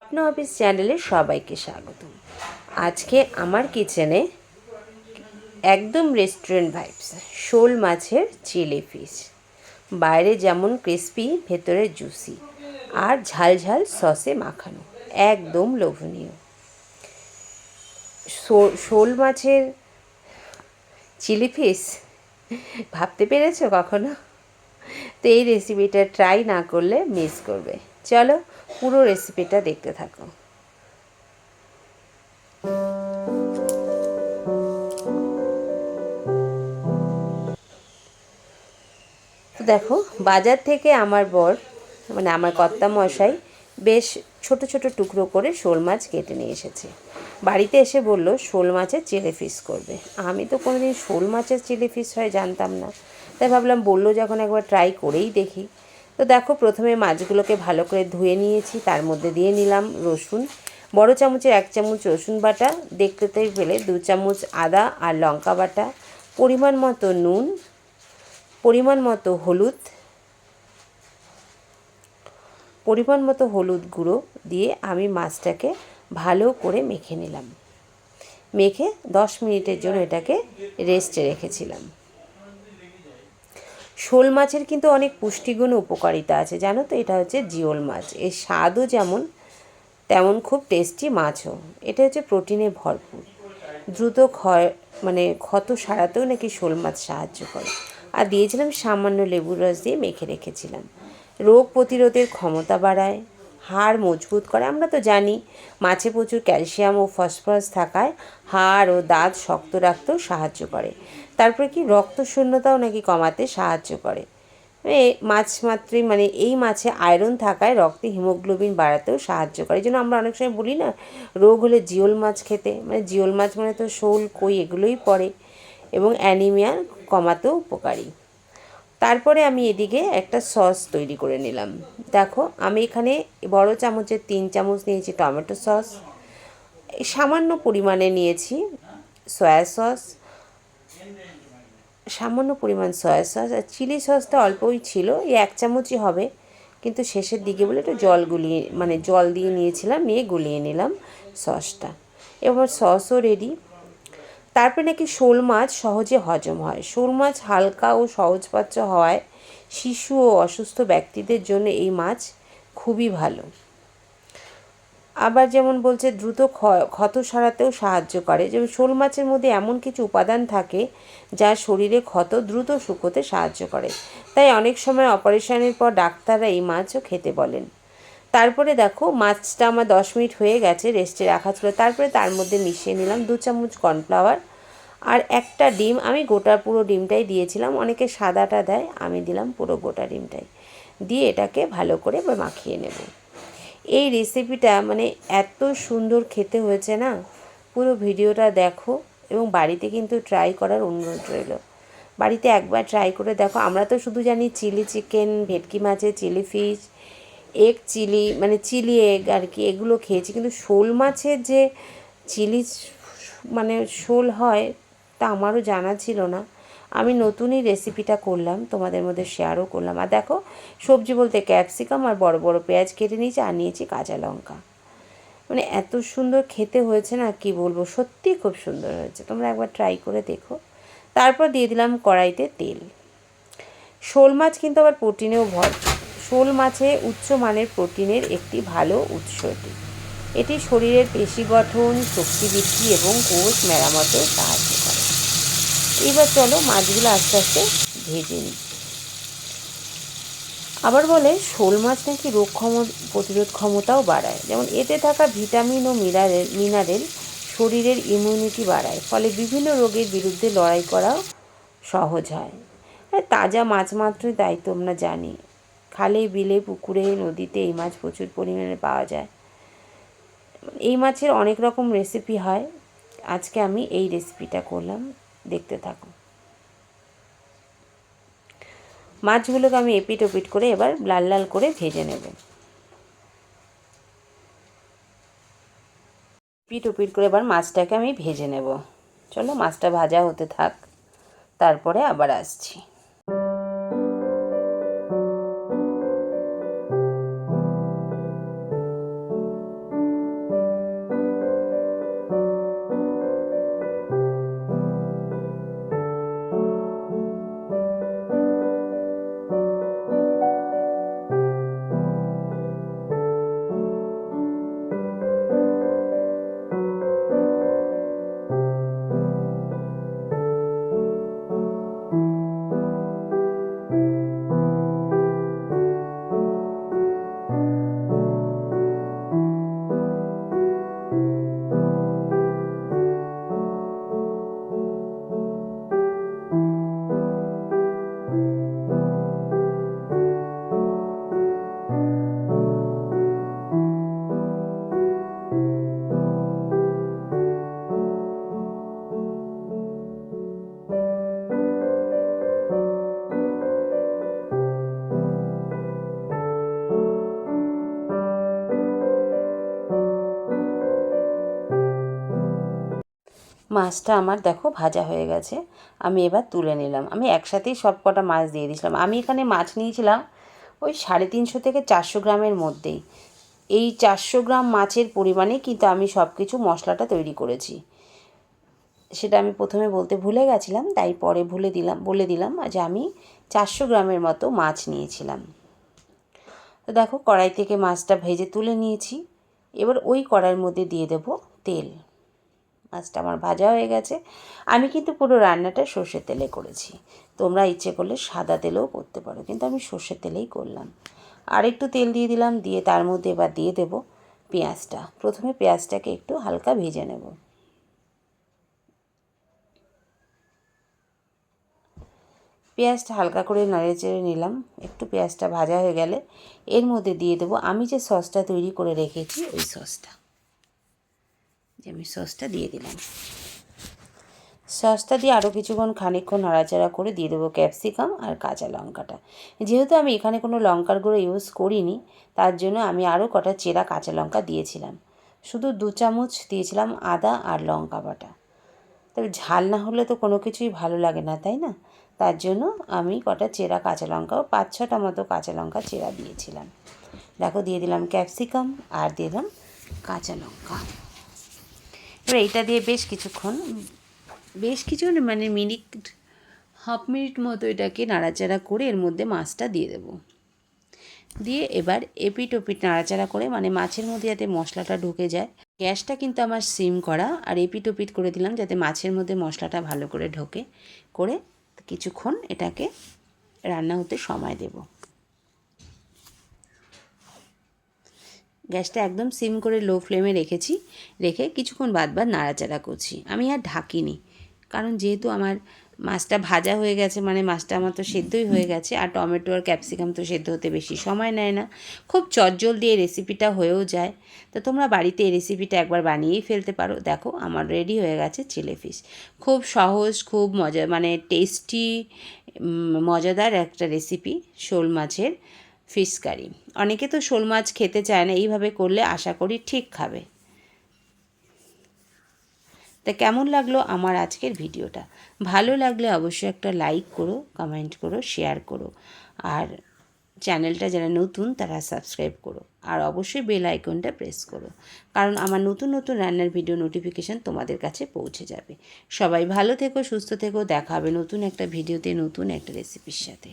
স্বপ্ন অফিস চ্যানেলে সবাইকে স্বাগতম। আজকে আমার কিচেনে একদম রেস্টুরেন্ট ভাইবস, শোল মাছের চিলি ফিশ। বাইরে যেমন ক্রিস্পি, ভেতরে জুসি, আর ঝাল ঝাল সসে মাখানো, একদম লোভনীয়। শোল মাছের চিলি ফিশ ভাবতে পেরেছো কখনো? তো এই রেসিপিটা ট্রাই না করলে মিস করবে। চলো পুরো রেসিপিটা দেখতে থাকো। তো দেখো, বাজার থেকে আমার বর, মানে আমার কর্তামশাই, বেশ ছোট ছোট টুকরো করে শোল মাছ কেটে নিয়ে এসেছে। বাড়িতে এসে বলল শোল মাছের চিলি ফিশ করবে। আমি তো কোনোদিন শোল মাছের চিলি ফিশ হয় জানতাম না, তাই ভাবলাম বললো যখন একবার ট্রাই করেই দেখি। তো দেখো, প্রথমে মাছগুলোকে ভালো করে ধুয়ে নিয়েছি, তার মধ্যে দিয়ে নিলাম রসুন, বড় চামচের 1 চামচ রসুন বাটা, দেখতে পেলে 2 চামচ আদা আর লঙ্কা বাটা, পরিমাণ মতো নুন, পরিমাণ মতো হলুদ গুঁড়ো দিয়ে আমি মাছটাকে ভালো করে মেখে নিলাম। মেখে 10 মিনিটের জন্য এটাকে রেস্টে রেখেছিলাম। শোল মাছের কিন্তু অনেক পুষ্টিগুণ ও উপকারিতা আছে, জানো তো? এটা হচ্ছে জিওল মাছ, এর স্বাদও যেমন তেমন খুব টেস্টি মাছও। এটা হচ্ছে প্রোটিনে ভরপুর। দ্রুত ক্ষত সারাতেও নাকি শোল মাছ সাহায্য করে। আর দিয়েছিলাম সামান্য লেবুর রস দিয়ে মেখে রেখেছিলাম। রোগ প্রতিরোধের ক্ষমতা বাড়ায়, হাড় মজবুত করে। আমরা তো জানি মাছে প্রচুর ক্যালসিয়াম ও ফসফরাস থাকায় হাড় ও দাঁত শক্ত রাখতেও সাহায্য করে। তারপরে কি রক্তশূন্যতাও নাকি কমাতে সাহায্য করে। মাছ মাত্রই এই মাছে আয়রন থাকায় রক্তে হিমোগ্লোবিন বাড়াতেও সাহায্য করে। এই জন্য আমরা অনেক সময় বলি না, রোগ হলে জিওল মাছ খেতে। জিওল মাছ মানে তো শোল, কই এগুলোই পড়ে, এবং অ্যানিমিয়া কমাতেও উপকারী। তারপরে আমি এদিকে একটা সস তৈরি করে নিলাম। দেখো, আমি এখানে বড় চামচের 3 চামচ নিয়েছি টমেটো সস, সামান্য পরিমাণে নিয়েছি সয়া সস, সামান্য পরিমাণ সয়া সস, আর চিলি সসটা অল্পই ছিল, এই 1 চামচই হবে, কিন্তু শেষের দিকে বলে একটু জল দিয়ে নিয়েছিলাম, নিয়ে গুলিয়ে নিলাম সসটা। এবার সসও রেডি। তারপরে নাকি শোল মাছ সহজে হজম হয়। শোল মাছ হালকা ও সহজপাচ্য হওয়ায় শিশু ও অসুস্থ ব্যক্তিদের জন্য এই মাছ খুবই ভালো। আবার যেমন বলছে দ্রুত ক্ষত সারাতেও সাহায্য করে। যেমন শোল মাছের মধ্যে এমন কিছু উপাদান থাকে যা শরীরে ক্ষত দ্রুত শুকোতে সাহায্য করে, তাই অনেক সময় অপারেশনের পর ডাক্তাররা এই মাছও খেতে বলেন। তারপরে দেখো, মাছটা আমার 10 মিনিট হয়ে গেছে, রেস্টে রাখা ছিল। তারপরে তার মধ্যে মিশিয়ে নিলাম 2 চামচ কর্নফ্লাওয়ার আর একটা ডিম। আমি পুরো ডিমটাই দিয়েছিলাম, অনেকে সাদাটা দেয়, আমি দিলাম পুরো গোটা ডিমটাই দিয়ে এটাকে ভালো করে মাখিয়ে নেব। এই রেসিপিটা এত সুন্দর খেতে হয়েছে না, পুরো ভিডিওটা দেখো এবং বাড়িতে কিন্তু ট্রাই করার অনুরোধ রইল। বাড়িতে একবার ট্রাই করে দেখো। আমরা তো শুধু জানি চিলি চিকেন, ভেটকি মাছের chilli fish, egg chilli, chilli egg আর কি, এগুলো খেয়েছি, কিন্তু শোল মাছের যে চিলি শোল হয় তা আমারও জানা ছিল না। আমি নতুনই রেসিপিটা করলাম, তোমাদের মধ্যে শেয়ারও করলাম। আর দেখো, সবজি বলতে ক্যাপসিকাম আর বড় বড় পেঁয়াজ কেটে নিয়েছি, আর নিয়েছি কাঁচা লঙ্কা। এত সুন্দর খেতে হয়েছে না, কি বলবো, সত্যিই খুব সুন্দর হয়েছে। তোমরা একবার ট্রাই করে দেখো। তারপর দিয়ে দিলাম কড়াইতে তেল। শোল মাছ কিন্তু আবার প্রোটিনেও ভরপুর। শোল মাছে উচ্চমানের প্রোটিনের একটি ভালো উৎস এটি। এটি শরীরের পেশি গঠন, শক্তি বৃদ্ধি এবং কোষ মেরামতেও সাহায্য করে। এবার চলো মাছগুলো আস্তে আস্তে ভেজে নিই। আবার বলে শোল মাছ নাকি প্রতিরোধ ক্ষমতাও বাড়ায়। যেমন এতে থাকা ভিটামিন ও মিনারেল শরীরের ইমিউনিটি বাড়ায়, ফলে বিভিন্ন রোগের বিরুদ্ধে লড়াই করাও সহজ হয়। তাজা মাছ মাত্রই তাই তো আমরা জানি, খালে বিলে পুকুরে নদীতে এই মাছ প্রচুর পরিমাণে পাওয়া যায়। এই মাছের অনেক রকম রেসিপি হয়, আজকে আমি এই রেসিপিটা করলাম, দেখতে থাকো। মাছগুলোকে আমি এপিট ওপিট করে এবার লাল লাল করে ভেজে নেব। এপিট ওপিট করে এবার মাছটাকে আমি ভেজে নেব। চলো মাছটা ভাজা হতে থাক, তারপরে আবার আসছি। মাছটা আমার দেখো ভাজা হয়ে গেছে, আমি এবার তুলে নিলাম। আমি একসাথেই সব কটা মাছ দিয়ে দিয়েছিলাম। আমি এখানে মাছ নিয়েছিলাম ওই 350 থেকে 400 গ্রামের মধ্যেই। এই 400 গ্রাম মাছের পরিমাণে কিন্তু আমি সব কিছু মশলাটা তৈরি করেছি। সেটা আমি প্রথমে বলতে ভুলে গেছিলাম, তাই পরে বলে দিলাম যে আমি 400 গ্রামের মতো মাছ নিয়েছিলাম। তো দেখো কড়াই থেকে মাছটা ভেজে তুলে নিয়েছি। এবার ওই কড়াইয়ের মধ্যে দিয়ে দেব তেল। মাছটা আমার ভাজা হয়ে গেছে। আমি কিন্তু পুরো রান্নাটা সর্ষের তেলে করেছি, তোমরা ইচ্ছে করলে সাদা তেলেও করতে পারো, কিন্তু আমি সর্ষের তেলেই করলাম। আর একটু তেল দিয়ে দিলাম, দিয়ে তার মধ্যে এবার দিয়ে দেব পেঁয়াজটা। প্রথমে পেঁয়াজটাকে একটু হালকা ভেজে নেব। পেঁয়াজটা হালকা করে নেড়ে চেড়ে নিলাম। একটু পেঁয়াজটা ভাজা হয়ে গেলে এর মধ্যে দিয়ে দেবো আমি যে সসটা তৈরি করে রেখেছি, ওই সসটা। আমি সসটা দিয়ে দিলাম। সসটা দিয়ে আরও খানিকক্ষণ নাড়াচাড়া করে দিয়ে দেবো ক্যাপসিকাম আর কাঁচা লঙ্কাটা। যেহেতু আমি এখানে কোনো লঙ্কার গুঁড়ো ইউজ করিনি, তার জন্য আমি আরও কটা চেরা কাঁচা লঙ্কা দিয়েছিলাম। শুধু 2 চামচ দিয়েছিলাম আদা আর লঙ্কা বাটা। তবে ঝাল না হলে তো কোনো কিছুই ভালো লাগে না, তাই না? তার জন্য আমি কটা চেরা কাঁচা লঙ্কাও 5-6টা মতো কাঁচা লঙ্কা চেরা দিয়েছিলাম। দেখো দিয়ে দিলাম ক্যাপসিকাম আর দিয়ে দিলাম কাঁচা লঙ্কা। এবার এইটা দিয়ে বেশ কিছু মানে হাফ মিনিট মতো এটাকে নাড়াচাড়া করে এর মধ্যে মাছটা দিয়ে দেবো। দিয়ে এবার এপিট ওপিট নাড়াচাড়া করে, মানে মাছের মধ্যে যাতে মশলাটা ঢুকে যায়। গ্যাসটা কিন্তু আমার সিম করা, আর এপিট ওপিট করে দিলাম যাতে মাছের মধ্যে মশলাটা ভালো করে ঢোকে। করে কিছুক্ষণ এটাকে রান্না হতে সময় দেব। গ্যাসটা একদম সিম করে লো ফ্লেমে রেখে কিছুক্ষণ বাদ নাড়াচাড়া করছি। আমি আর ঢাকিনি, কারণ যেহেতু আমার মাছটা ভাজা হয়ে গেছে, মানে মাছটা আমার তো সেদ্ধই হয়ে গেছে। আর টমেটো আর ক্যাপসিকাম তো সেদ্ধ হতে বেশি সময় নেয় না, খুব চটজলদি এই রেসিপিটা হয়েও যায়। তো তোমরা বাড়িতে এই রেসিপিটা একবার বানিয়েই ফেলতে পারো। দেখো আমার রেডি হয়ে গেছে চিলি ফিশ। খুব সহজ, খুব মজা, মানে টেস্টি, মজাদার একটা রেসিপি, শোল মাছের ফিশ কারি। অনেকে তো শোল মাছ খেতে চায় না, এইভাবে করলে আশা করি ঠিক খাবে। তা কেমন লাগলো আমার আজকের ভিডিওটা? ভালো লাগলে অবশ্যই একটা লাইক করো, কমেন্ট করো, শেয়ার করো। আর চ্যানেলটা যারা নতুন তারা সাবস্ক্রাইব করো। আর অবশ্যই বেল আইকনটা প্রেস করো, কারণ আমার নতুন নতুন রান্নার ভিডিও নোটিফিকেশান তোমাদের কাছে পৌঁছে যাবে। সবাই ভালো থেকো, সুস্থ থেকো। দেখা হবে নতুন একটা ভিডিওতে, নতুন একটা রেসিপির সাথে।